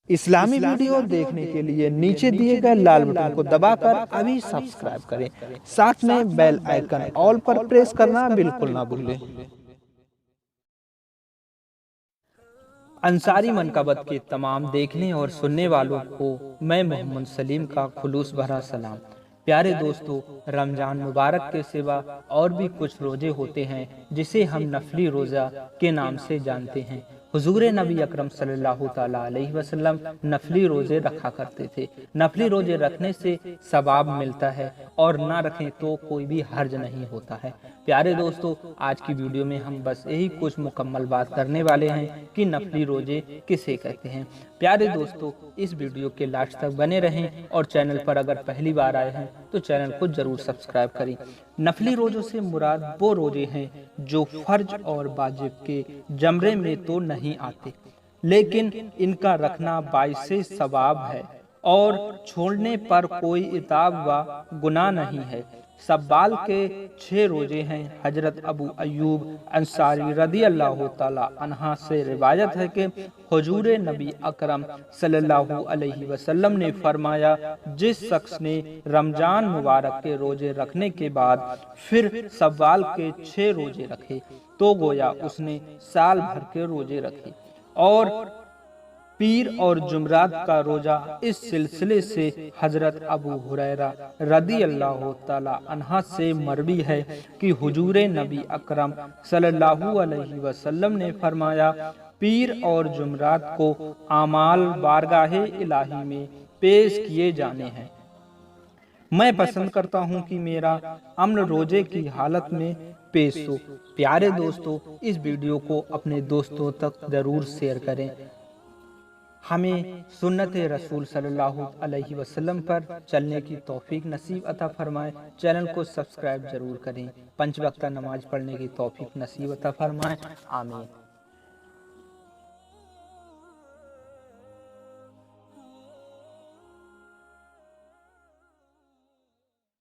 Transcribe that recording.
اسلامی ویڈیو دیکھنے کے لیے نیچے دیے گئے لال بٹن کو دبا کر ابھی سبسکرائب کریں، ساتھ میں بیل آئیکن آل پر پریس کرنا بالکل نہ بھولیں۔ انصاری منقبت کے تمام دیکھنے اور سننے والوں کو میں محمد سلیم کا خلوص بھرا سلام۔ پیارے دوستو، رمضان مبارک کے سوا اور بھی کچھ روزے ہوتے ہیں جسے ہم نفلی روزہ کے نام سے جانتے ہیں۔ حضور نبی اکرم صلی اللہ تعالیٰ علیہ وسلم نفلی روزے رکھا کرتے تھے۔ نفلی روزے رکھنے سے ثواب ملتا ہے اور نہ رکھیں تو کوئی بھی حرج نہیں ہوتا ہے۔ پیارے دوستو، آج کی ویڈیو میں ہم بس یہی کچھ مکمل بات کرنے والے ہیں کہ نفلی روزے کسے کہتے ہیں۔ پیارے دوستو، اس ویڈیو کے لاسٹ تک بنے رہیں اور چینل پر اگر پہلی بار آئے ہیں تو چینل کو ضرور سبسکرائب کریں۔ نفلی روزوں سے مراد وہ روزے ہیں جو فرض اور واجب کے زمرے میں تو نہیں آتے، لیکن ان کا رکھنا باعث ثواب ہے اور چھوڑنے پر کوئی عتاب و گناہ نہیں ہے۔ شوال کے 6 روزے ہیں۔ حضرت ابو ایوب انصاری رضی اللہ تعالیٰ عنہ سے روایت ہے کہ حضور نبی اکرم صلی اللہ علیہ وسلم نے فرمایا، جس شخص نے رمضان مبارک کے روزے رکھنے کے بعد پھر شوال کے 6 روزے رکھے تو گویا اس نے سال بھر کے روزے رکھے۔ اور پیر اور جمعرات کا روزہ اس سلسلے سے حضرت ابو ہریرہ رضی اللہ تعالی عنہ سے مروی ہے کہ حضور نبی اکرم صلی اللہ علیہ وسلم نے فرمایا، پیر اور جمعرات کو اعمال بارگاہ الہی میں پیش کیے جانے ہیں۔ میں پسند کرتا ہوں کہ میرا عمل روزے کی حالت میں پیش ہو۔ پیارے دوستو، اس ویڈیو کو اپنے دوستوں تک ضرور شیئر کریں۔ ہمیں سنت رسول صلی اللہ علیہ وسلم پر چلنے کی توفیق نصیب عطا فرمائے۔ چینل کو سبسکرائب ضرور کریں۔ 5 وقتہ نماز پڑھنے کی توفیق نصیب عطا فرمائے۔ آمین۔